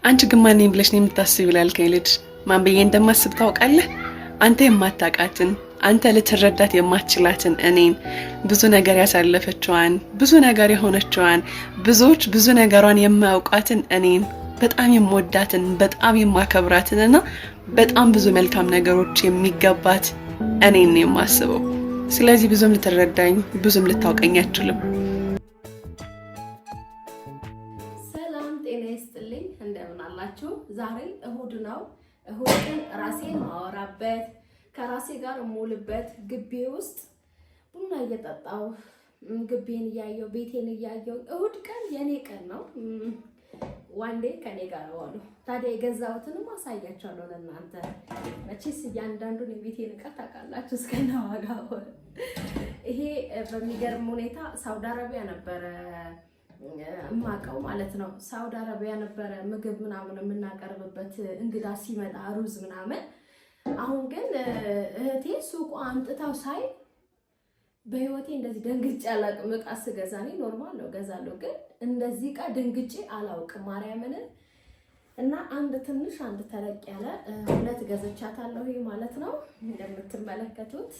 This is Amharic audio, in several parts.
አንቺ ግን ማን ነኝ ብለሽ ነው የምታስቢው ላልከኝ ልጅ ማን ብዬ እንደማስብ ታውቃለህ? አንተ የማታውቃትን አንተ ልትረዳት የማትችላትን እኔን ብዙ ነገር ያሳለፈችዋን ብዙ ነገር የሆነችዋን ብዙዎች ብዙ ነገሯን የማያውቋትን እኔን በጣም የምወዳትን በጣም የማከብራትንና በጣም ብዙ መልካም ነገሮች የሚገባት እኔን ነው የማስበው። ስለዚህ ብዙም ልትረዳኝ ብዙም ልታውቀኝ አትችልም። ሰላም ጤና ይስጥልኝ፣ እንደምን አላችሁ? ዛሬ እሁድ ነው። እሁድን ራሴን ማወራበት ከራሴ ጋር እሙልበት ግቢ ውስጥ ቡና እየጠጣው ግቢን እያየው ቤቴን እያየው እሁድ ቀን የኔ ቀን ነው። ዋንዴ ከኔ ጋር ዋሉ። ታዲያ የገዛሁትንም አሳያችኋለሁ ለእናንተ። መቼስ እያንዳንዱን የቤቴን ዕቃ ታውቃላችሁ እስከነ ዋጋው። ይሄ በሚገርም ሁኔታ ሳውዲ አረቢያ ነበረ እማቀው ማለት ነው። ሳውዲ አረቢያ ነበረ ምግብ ምናምን የምናቀርብበት እንግዳ ሲመጣ ሩዝ ምናምን። አሁን ግን እህቴ ሱቁ አምጥታው ሳይ በህይወቴ እንደዚህ ደንግጬ አላውቅም። ዕቃ ስገዛ እኔ ኖርማል ነው ገዛለሁ፣ ግን እንደዚህ ዕቃ ደንግጬ አላውቅም ማርያምን። እና አንድ ትንሽ አንድ ተለቅ ያለ ሁለት ገዝቻታለሁ ማለት ነው እንደምትመለከቱት።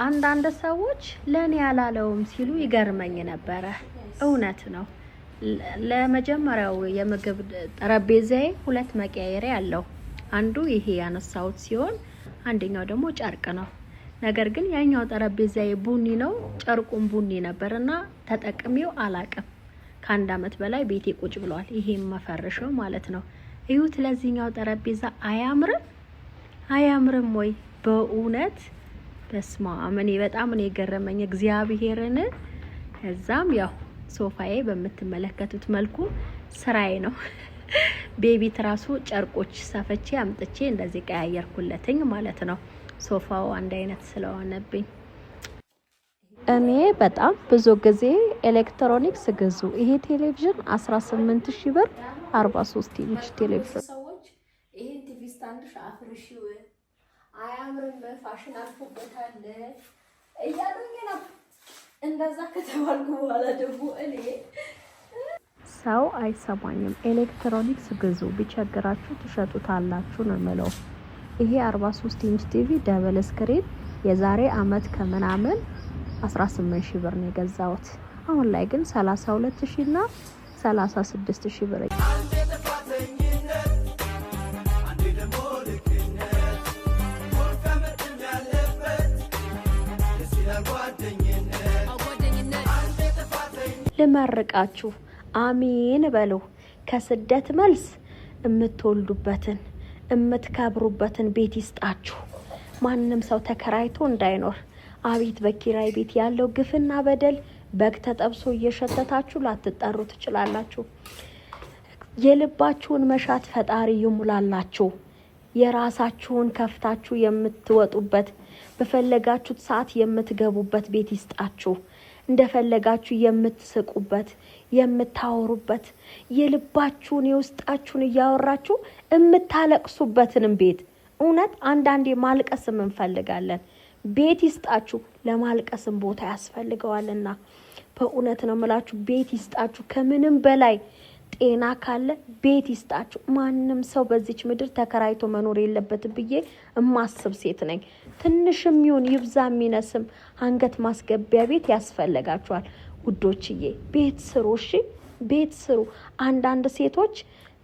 አንዳንድ ሰዎች ለኔ ያላለውም ሲሉ ይገርመኝ ነበረ። እውነት ነው። ለመጀመሪያው የምግብ ጠረጴዛዬ ሁለት መቀያየሪያ አለው። አንዱ ይሄ ያነሳሁት ሲሆን አንደኛው ደግሞ ጨርቅ ነው። ነገር ግን ያኛው ጠረጴዛዬ ቡኒ ነው፣ ጨርቁም ቡኒ ነበርና ተጠቅሜው አላቅም። ከአንድ አመት በላይ ቤቴ ቁጭ ብሏል። ይሄም መፈረሻው ማለት ነው። እዩት፣ ለዚህኛው ጠረጴዛ አያምርም? አያምርም ወይ? በእውነት በስማም እኔ በጣም ነው የገረመኝ እግዚአብሔርን። ከዛም ያው ሶፋዬ በምትመለከቱት መልኩ ስራዬ ነው። ቤቢ ትራሱ ጨርቆች ሰፈቼ አምጥቼ እንደዚህ ቀያየርኩለትኝ ማለት ነው። ሶፋው አንድ አይነት ስለሆነብኝ እኔ በጣም ብዙ ጊዜ ኤሌክትሮኒክስ ግዙ። ይሄ ቴሌቪዥን 18000 ብር 43 ኢንች ቴሌቪዥን። ሰዎች ይሄን ቲቪ ስታንድ አፍርሺው አያምርም ፋሽን አልፎበታል እያሉኝ ነው። እንደዛ ከተባልኩ በኋላ ደግሞ እኔ ሰው አይሰማኝም። ኤሌክትሮኒክስ ግዙ፣ ቢቸግራችሁ ትሸጡታላችሁ ነው የምለው። ይሄ 43 ኢንች ቲቪ ደብል ስክሪን የዛሬ አመት ከምናምን 18000 ብር ነው የገዛሁት። አሁን ላይ ግን 32000 እና 36000 ብር። ልመርቃችሁ፣ አሜን በሉ። ከስደት መልስ የምትወልዱበትን የምትከብሩበትን ቤት ይስጣችሁ። ማንም ሰው ተከራይቶ እንዳይኖር። አቤት በኪራይ ቤት ያለው ግፍና በደል። በግ ተጠብሶ እየሸተታችሁ ላትጠሩ ትችላላችሁ። የልባችሁን መሻት ፈጣሪ ይሙላላችሁ። የራሳችሁን ከፍታችሁ የምትወጡበት በፈለጋችሁት ሰዓት የምትገቡበት ቤት ይስጣችሁ። እንደፈለጋችሁ የምትስቁበት የምታወሩበት የልባችሁን የውስጣችሁን እያወራችሁ የምታለቅሱበትንም ቤት። እውነት አንዳንዴ ማልቀስም እንፈልጋለን። ቤት ይስጣችሁ። ለማልቀስም ቦታ ያስፈልገዋልና በእውነት ነው የምላችሁ፣ ቤት ይስጣችሁ። ከምንም በላይ ጤና ካለ ቤት ይስጣችሁ። ማንም ሰው በዚች ምድር ተከራይቶ መኖር የለበትም ብዬ እማስብ ሴት ነኝ። ትንሽም ይሁን ይብዛም ይነስም አንገት ማስገቢያ ቤት ያስፈልጋችኋል ውዶችዬ። ቤት ስሩ፣ እሺ ቤት ስሩ። አንዳንድ ሴቶች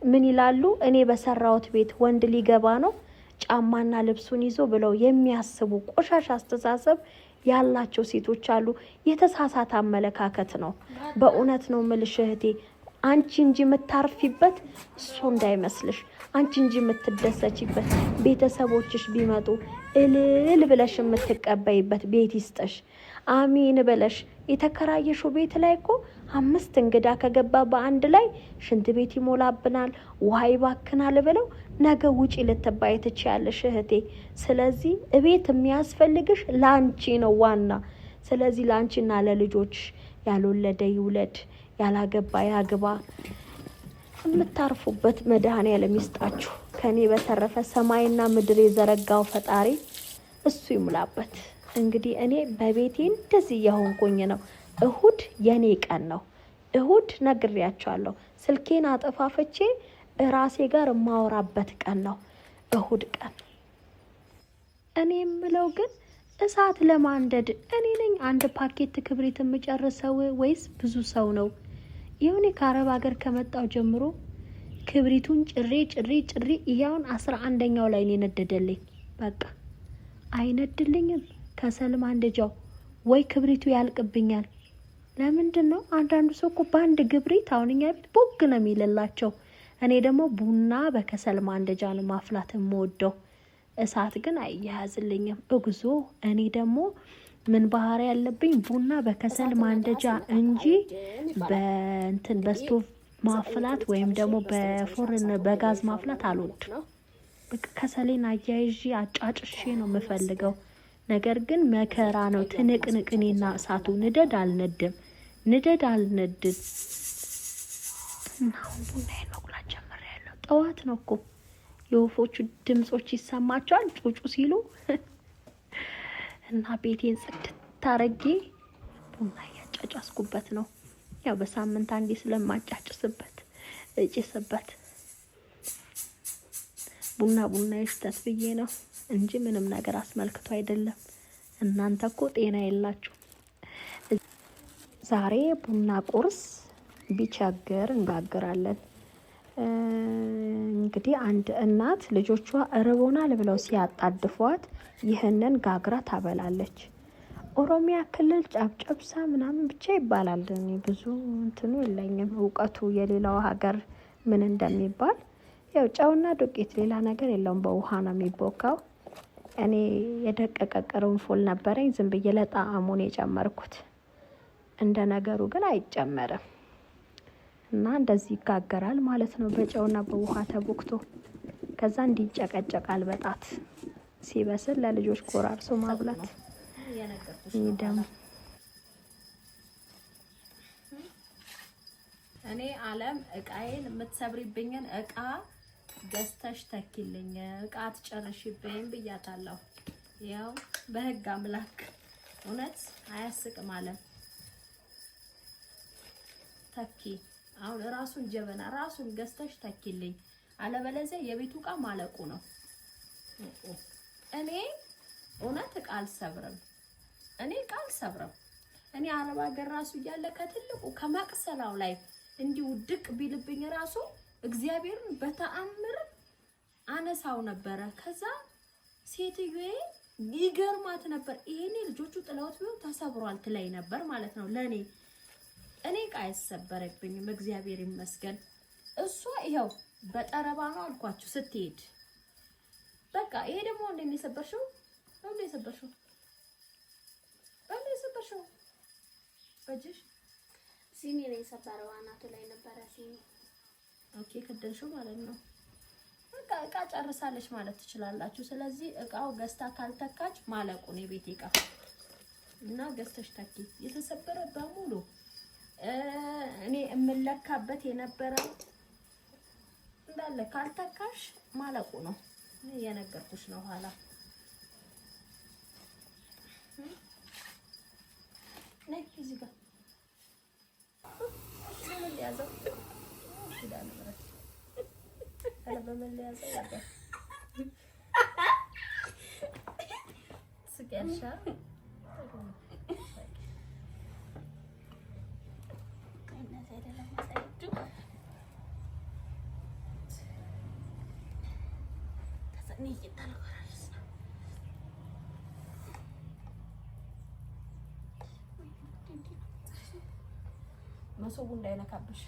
ምን ይላሉ? እኔ በሰራውት ቤት ወንድ ሊገባ ነው ጫማና ልብሱን ይዞ ብለው የሚያስቡ ቆሻሻ አስተሳሰብ ያላቸው ሴቶች አሉ። የተሳሳተ አመለካከት ነው። በእውነት ነው የምልሽ እህቴ፣ አንቺ እንጂ የምታርፊበት እሱ እንዳይመስልሽ። አንቺ እንጂ የምትደሰችበት ቤተሰቦችሽ ቢመጡ እልል ብለሽ የምትቀበይበት ቤት ይስጥሽ። አሚን ብለሽ የተከራየሽው ቤት ላይ እኮ 5 እንግዳ ከገባ በአንድ ላይ ሽንት ቤት ይሞላብናል፣ ውሃ ይባክናል ብለው ነገ ውጪ ልትባይ ትችያለሽ እህቴ። ስለዚህ እቤት የሚያስፈልግሽ ላንቺ ነው ዋና። ስለዚህ ላንቺና ለልጆችሽ ያልወለደ ይውለድ፣ ያላገባ ያግባ። የምታርፉበት መድኃኔዓለም ይስጣችሁ። ከኔ በተረፈ ሰማይና ምድር የዘረጋው ፈጣሪ እሱ ይሙላበት። እንግዲህ እኔ በቤቴ እንደዚህ እየሆንኩኝ ነው። እሁድ የኔ ቀን ነው። እሁድ ነግሬያቸዋለሁ። ስልኬን አጠፋፍቼ ራሴ ጋር የማወራበት ቀን ነው እሁድ ቀን። እኔ የምለው ግን እሳት ለማንደድ እኔ ነኝ አንድ ፓኬት ክብሪት የምጨርሰው ወይስ ብዙ ሰው ነው? ይሁን ከአረብ ሀገር ከመጣው ጀምሮ ክብሪቱን ጭሬ ይሄውን 11ኛው ላይ ነው የነደደልኝ። በቃ አይነድልኝም ከሰል ማንደጃው ወይ ክብሪቱ ያልቅብኛል። ለምንድን ነው አንዳንዱ ሰው እኮ በአንድ ክብሪት አሁን እኛ ቤት ቦግ ነው የሚልላቸው። እኔ ደግሞ ቡና በከሰል ማንደጃ ነው ማፍላት የምወደው። እሳት ግን አያያዝልኝም እግዞ። እኔ ደግሞ ምን ባህሪ ያለብኝ ቡና በከሰል ማንደጃ እንጂ በስቶቭ ማፍላት ወይም ደግሞ በፎርን በጋዝ ማፍላት አልወድም። በቃ ከሰሌን አያይዤ አጫጭሼ ነው የምፈልገው። ነገር ግን መከራ ነው ትንቅንቅኔና እሳቱ ንደድ አልነድም እና አሁን ቡናዬን መቁላት ጀምሬያለሁ። ጠዋት ነው እኮ የወፎቹ ድምጾች ይሰማቸዋል ጩጩ ሲሉ እና ቤቴን ጽድት አረጌ ቡና እያጫጫስኩበት ነው። ያው በሳምንት አንዴ ስለማጫጭስበት እጭስበት ቡና ይሽተት ብዬ ነው እንጂ ምንም ነገር አስመልክቶ አይደለም። እናንተ እኮ ጤና የላችሁ። ዛሬ ቡና ቁርስ ቢቸግር እንጋግራለን። እንግዲህ አንድ እናት ልጆቿ እርቦናል ብለው ሲያጣድፏት ይህንን ጋግራ ታበላለች። ኦሮሚያ ክልል ጨብጨብሳ ምናምን ብቻ ይባላል። እኔ ብዙ እንትኑ የለኝም እውቀቱ የሌላው ሀገር ምን እንደሚባል። ያው ጨውና ዱቄት ሌላ ነገር የለውም። በውሃ ነው የሚቦካው። እኔ የደቀቀ ቅርንፉል ነበረኝ ዝም ብዬ ለጣዕሙን የጨመርኩት። እንደ ነገሩ ግን አይጨመርም እና እንደዚህ ይጋገራል ማለት ነው። በጨውና በውሃ ተቦክቶ ከዛ እንዲጨቀጨቃል በጣት ሲበስል ለልጆች ቆራርሶ ማብላት። ደግሞ እኔ አለም እቃዬን የምትሰብሪብኝን እቃ ገዝተሽ ተኪልኝ፣ እቃ አትጨርሽብኝ ብያታለሁ። ያው በህግ አምላክ እውነት አያስቅም አለም ተኪ። አሁን ራሱን ጀበና ራሱን ገዝተሽ ተኪልኝ፣ አለበለዚያ የቤቱ እቃ ማለቁ ነው። እኔ እውነት እቃ አልሰብርም። እኔ አረብ ሀገር ራሱ እያለ ከትልቁ ከመቅሰላው ላይ እንዲሁ ድቅ ቢልብኝ ራሱ እግዚአብሔርን በተአምር አነሳው ነበረ። ከዛ ሴትዮዬ ይገርማት ነበር። ይሄኔ ልጆቹ ጥለውት ቢሆን ተሰብሯል ትለይ ነበር ማለት ነው ለኔ። እኔ እቃ አይሰበረብኝም እግዚአብሔር ይመስገን። እሷ ይሄው በጠረባ ነው አልኳችሁ ስትሄድ። በቃ ይሄ ደግሞ እንዴት የሰበርሽው? በጅሽ ሲኒ ነው የሰበረው። አናቱ ላይ ነበረ ሲኒ። ኦኬ ከደንሽው ማለት ነው። በቃ እቃ ጨርሳለች ማለት ትችላላችሁ። ስለዚህ እቃው ገዝታ ካልተካች ማለቁ ነው የቤት እቃ እና ገዝተሽ ተኪ። የተሰበረ በሙሉ እኔ እምለካበት የነበረው እንዳለ ካልተካሽ ማለቁ ነው። እኔ የነገርኩሽ ነው ኋላ ነይ እዚህ ጋር ያዘው ይላል ማለት አለ በመለያዘው ያለው ስቀልሻ መሶቡ እንዳይነካብሽ።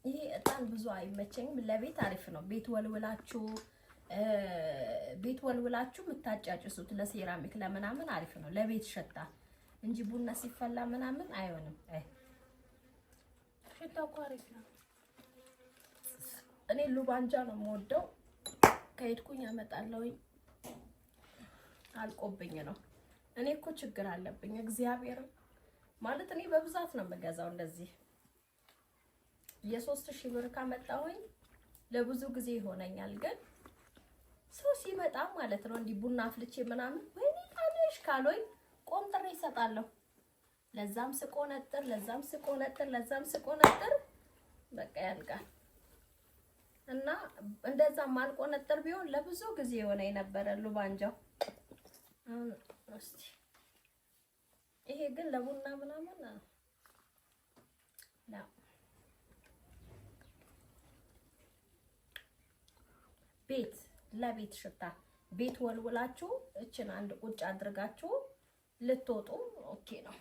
ይሄ እጣን ብዙ አይመቸኝም። ለቤት አሪፍ ነው። ቤት ወልውላችሁ የምታጫጭሱት ለሴራሚክ ለምናምን አሪፍ ነው። ለቤት ይሸታል እንጂ ቡና ሲፈላ ምናምን አይሆንም። ሽታው እኮ አሪፍ ነው። እኔ ሉባንጃ ነው የምወደው። ከሄድኩኝ አመጣለሁኝ። አልቆብኝ ነው። እኔ እኮ ችግር አለብኝ። እግዚአብሔር ማለት እኔ በብዛት ነው የምገዛው እንደዚህ የ3000 ብር ካመጣሁኝ ለብዙ ጊዜ ይሆነኛል። ግን ሰው ሲመጣ ማለት ነው እንዲህ ቡና አፍልቼ ምናምን ወይኔ ታነሽ ካሎኝ ቆንጥሬ ይሰጣለሁ። ለዛም ስቆነጥር በቃ ያልቃል። እና እንደዛ ማልቆነጥር ቢሆን ለብዙ ጊዜ የሆነኝ ነበረ ሉባንጃው። እስቲ ይሄ ግን ለቡና ምናምን ነው። ለቤት ሽታ ቤት ወልውላችሁ እችን አንድ ቁጭ አድርጋችሁ ልትወጡ ኦኬ ነው።